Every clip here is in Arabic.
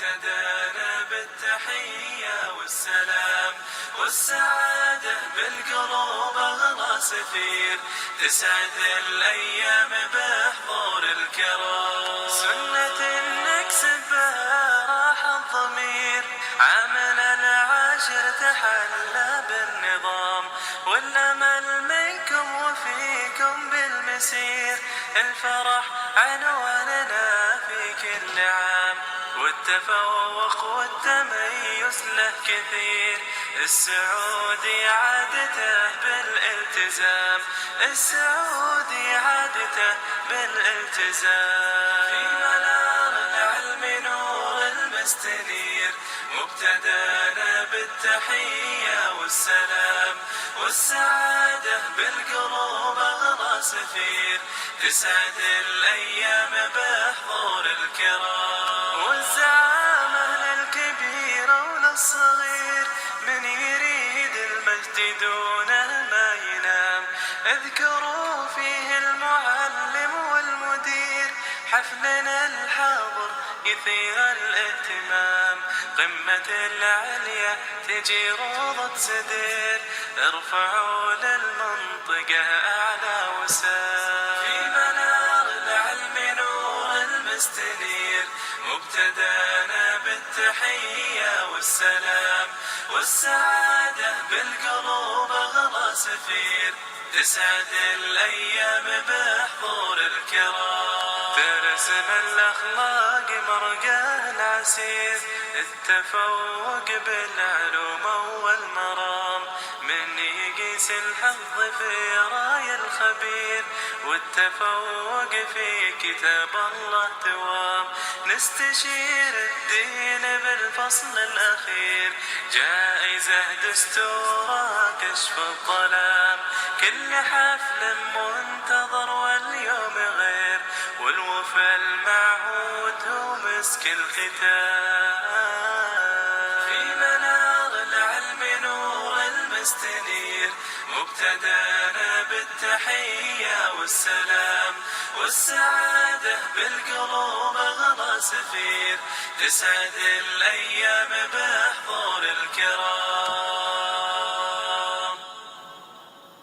مبتدانا بالتحية والسلام والسعادة بالقلوب أغلى سفير، تسعد الأيام بحضور الكرام. سنة نكسب بها راح الضمير، عامنا العاشر تحلى بالنظام، والأمل منكم وفيكم بالمسير، الفرح عنواننا في كل عام، والتفوق والتميز له كثير، السعودي عادته بالالتزام، السعودي عادته بالالتزام. في منار العلم نور المستنير، مبتدانا بالتحية والسلام والسعادة بالقلوب أغلى سفير، تسعد الأيام بحضور الكرام، والزعامة للكبير وللصغير، من يريد المجد دونه ما ينام، اذكروا فيه المعلم والمدير، حفلنا الحاضر يثير الاهتمام، قمة العليا تجي روضة سدير، ارفعوا للمنطقة أعلى وسام. في منار العلم نور المستنير، مبتدانا بالتحية والسلام والسعادة بالقلوب أغلى سفير، تسعد الأيام بحضور الكرام، ترسم الأخلاق مرقى العسير، التفوق بالعلوم والمرام، من يقيس الحظ في راي الخبير، والتفوق في كتاب الله دوام، نستشير الدين بالفصل الأخير، جائزة دستورة كشف الظلام، كل حفل منتظر واليوم غير، والوفا المعهود هو مسك الختام. في منار العلم نور المستنير، مبتدانا بالتحية والسلام والسعادة بالقلوب أغلى سفير، تسعد الأيام بحضور الكرام.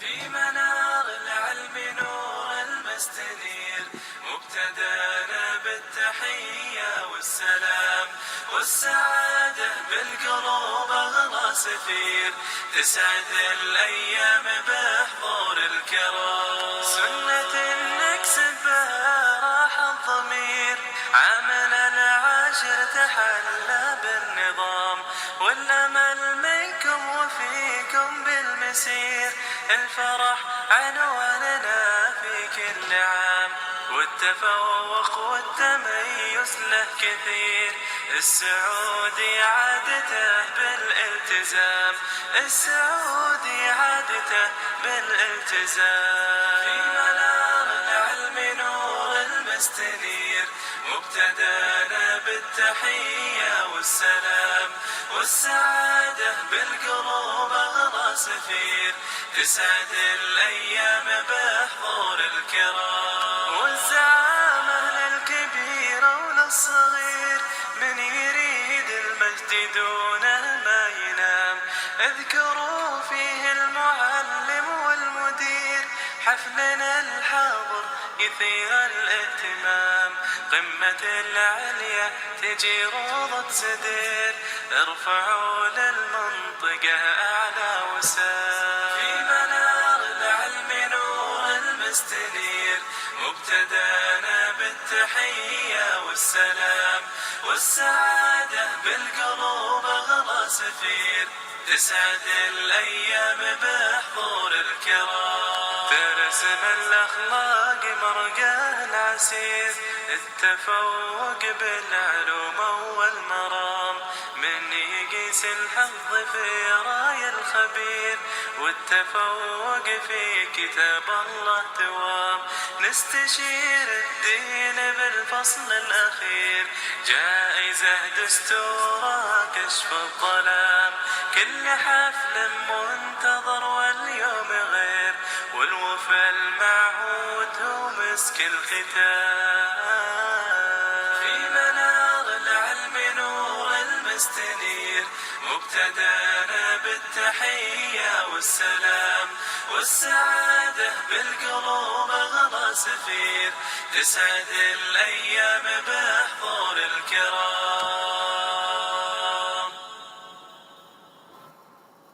في منار العلم نور المستنير، مبتدانا بالتحية والسلام والسعادة بالقلوب أغلى سفير، تسعد الأيام بحضور الكرام. سنة نكسب بها راح الضمير، عامنا العاشر تحلى بالنظام، والأمل منكم وفيكم بالمسير، الفرح عنواننا في كل عام، والتفوق والتميز له كثير، السعودي عادته بالالتزام، السعودي عادته بالالتزام. في منار العلم نور المستنير، مبتدانا بالتحية والسلام والسعادة بالقلوب أغلى سفير، تسعد الأيام بحضور الكرام، والزعامة للكبير وللصغير، من يريد المجد دونه ما ينام، اذكروا فيه المعلم والمدير، حفلنا الحاضر يثير الاهتمام، قمة العليا تجي روضة سدير، ارفعوا للمنطقة أعلى وسام. في منار العلم نور المستنير، مبتدانا بالتحية والسلام والسعادة بالقلوب أغلى سفير، تسعد الأيام بحضور الكرام، ترسم الأخلاق مرقى العسير، التفوق بالعلوم والمرام، من يقيس الحظ في راي الخبير، والتفوق في كتاب الله دوام، نستشير الدين بالفصل الأخير، جائزة دستورة كشف الظلام، كل حفل منتظر واليوم غير، والوفا المعهود هو مسك الختام. في منار العلم نور المستنير مبتدانا بالتحية والسلام والسعادة بالقلوب أغلى سفير تسعد الأيام بحضور الكرام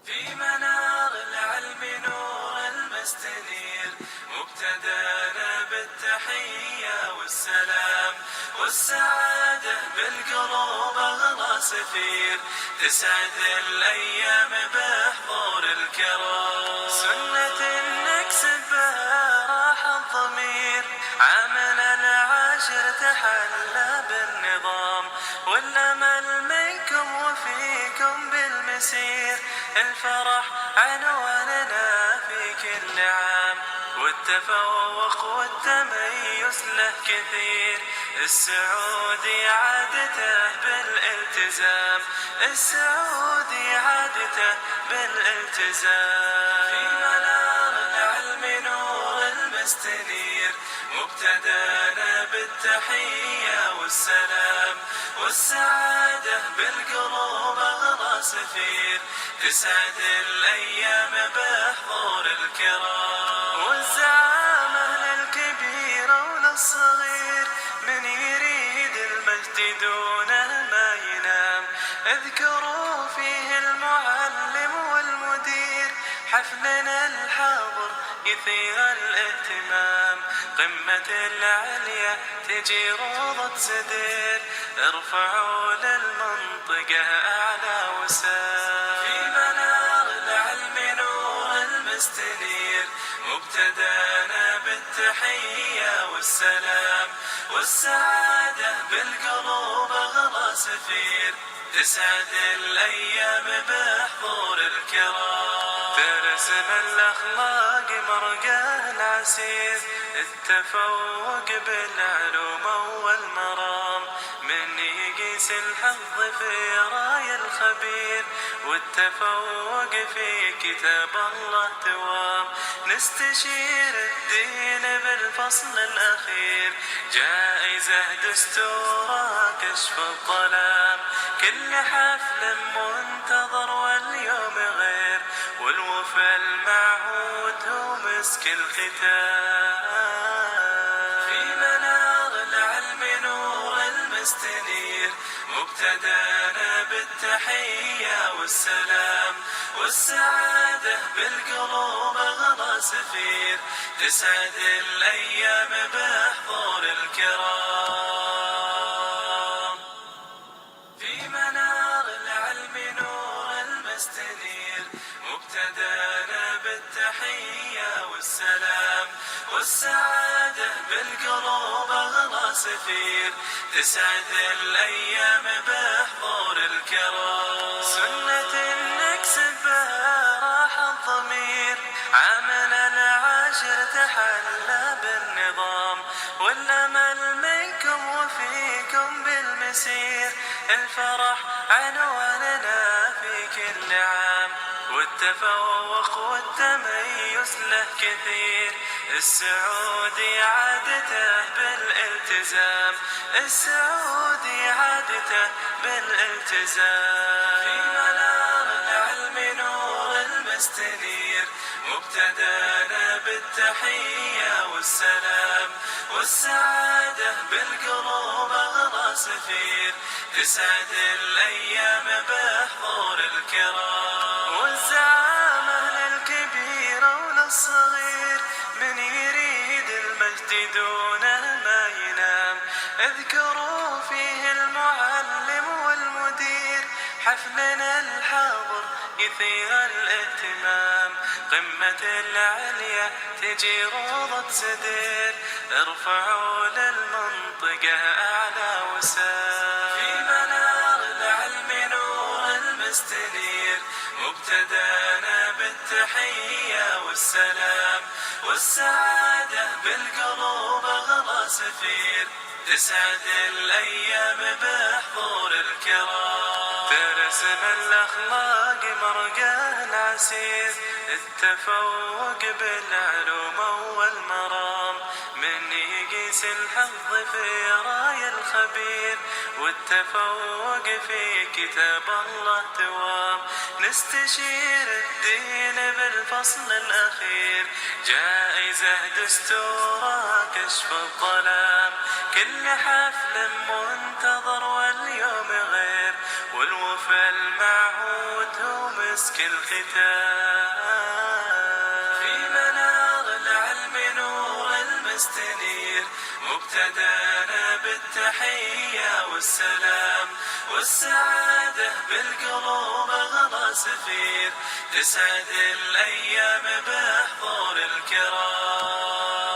في منار العلم نور المستنير مبتدانا بالتحية والسلام والسعادة بالقلوب أغلى سفير تسعد الأيام بحضور الكرام سنة نكسب بها راح الضمير عامنا العاشر تحلى بالنظام والأمل منكم وفيكم بالمسير الفرح عنواننا في كل عام والتفوق والتميز له كثير السعودي عادته بالالتزام السعودي عادته بالالتزام في منار العلم نور المستنير مبتدانا بالتحية والسلام والسعادة بالقلوب أغلى سفير تسعد الأيام بحضور الكرام والزعامة للكبير وللصغير من يريد المجد دونه ما ينام اذكروا فيه المعلم والمدير حفلنا الحاضر يثير الاهتمام قمة العليا تجي روضة سدير ارفعوا للمنطقة أعلى وسام في منار العلم نور المستنير مبتدانا بالتحية والسلام والسعادة بالقلوب أغلى سفير تسعد الأيام بحضور الكرام ترسم الأخلاق مرقاه العسير التفوق بالعلوم والمرام من يقيس الحظ في راي الخبير والتفوق في كتاب الله دوام نستشير الدين بالفصل الأخير جائزة دستورة كشف الظلام كل حفل منتظر واليوم غير والوفا المعهود هو مسك الختام في منار العلم نور المستنير مبتدانا بالتحية والسلام والسعادة بالقلوب أغلى سفير تسعد الأيام بحضور الكرام في منار العلم نور المستنير مبتدانا بالتحية والسلام والسعادة بالقلوب أغلى سفير تسعد الأيام بحضور الكرام سنة نكسب بها راح الضمير عامنا العاشر تحلى بالنظام والأمل منكم وفيكم بالمسير الفرح عنواننا في كل عام والتفوق والتميز له كثير السعودي عادته بالالتزام السعودي عادته بالالتزام في منار العلم نور المستنير مبتدانا بالتحية والسلام والسعادة بالقلوب أغلى سفير تسعد الأيام بحضور الكرام والزعامة للكبير وللصغير من يريد المجد دونه ما ينام اذكروا فيه المعلم والمدير حفلنا الحاضر يثير الاهتمام قمة العليا تجي روضة سدير ارفعوا للمنطقة أعلى وسام في منار العلم نور المستنير مبتدانا بالتحية والسلام والسعادة بالقلوب أغلى سفير تسعد الأيام بحضور الكرام ترسم الأخلاق مرقاه العسير التفوق بالعلوم والمرام من يقيس الحظ في راي الخبير، والتفوق في كتاب الله دوام. نستشير الدين بالفصل الأخير، جائزة دستورها كشف الظلام. كل حفل منتظر واليوم غير، والوفا المعهود هو مسك الختام. في منار العلم نور المستنير، مبتدانا بالتحية والسلام، والسعادة بالقلوب أغلى سفير، تسعد الأيام بحضور الكرام.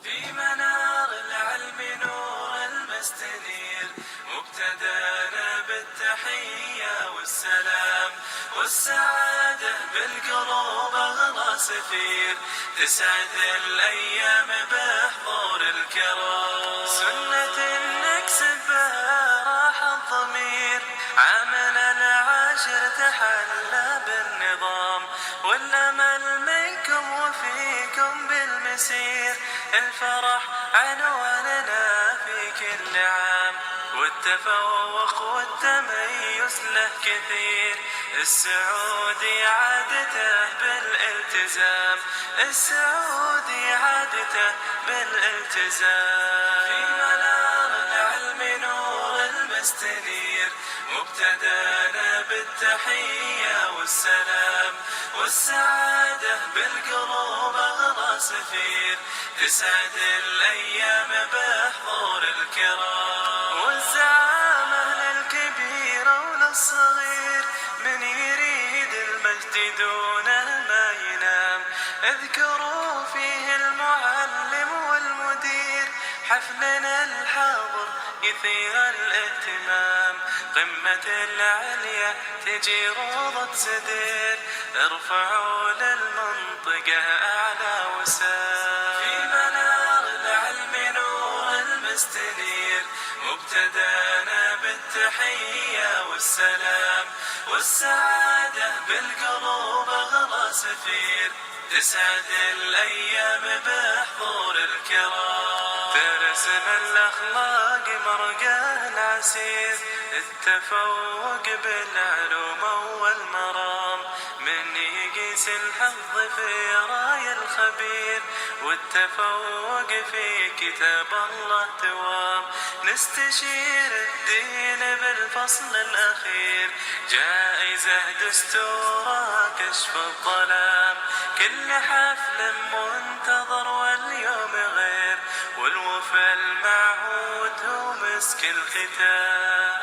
في منار العلم نور المستنير، مبتدانا بالتحية والسلام، والسعادة بالقلوب أغلى سفير، تسعد الأيام بحضور الكرام. سنة نكسب بها راح الضمير، عامنا العاشر تحلى بالنظام، والأمل منكم وفيكم بالمسير، الفرح عنواننا في كل عام، والتفوق والتميز له كثير، السعودي عادته بالالتزام، السعودي عادته بالالتزام. في منار العلم نور المستنير، مبتدانا بالتحية والسلام، والسعادة بالقلوب أغلى سفير، تسعد الأيام بحضور الكرام. والزعامة للكبير وللصغير، من يريد المجد دونه ما ينام، اذكروا فيه المعلم والمدير، حفلنا الحاضر يثير الاهتمام، قمة العليا تجي روضة سدير، ارفعوا للمنطقة أعلى وسام. في منار العلم نور المستنير، مبتدانا بالتحية والسلام، والسعادة بالقلوب أغلى سفير، تسعد الأيام بحضور الكرام. ترسم الأخلاق مرقاه العسير، التفوق بالعلوم والمرام، من يقيس الحظ في راي الخبير، والتفوق في كتاب الله دوام. نستشير الدين بالفصل الأخير، جائزة دستورها كشف الظلام. كل حفل منتظر واليوم غير، والوفا المعهود هو مسك الختام.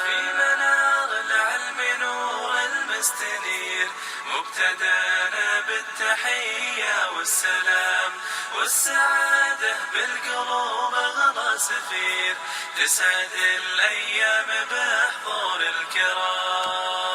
في منار العلم نور المستنير، مبتدانا بالتحية والسلام، والسعادة بالقلوب أغلى سفير، تسعد الأيام بحضور الكرام.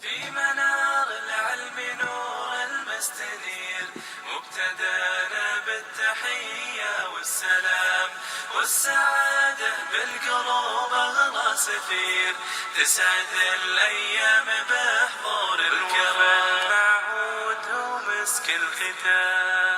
في منار العلم نور المستنير، مبتدانا بالتحية والسلام، والسعادة بالقلوب أغلى سفير، تسعد الأيام بحضور الكرام. المعهود هو مسك الختام.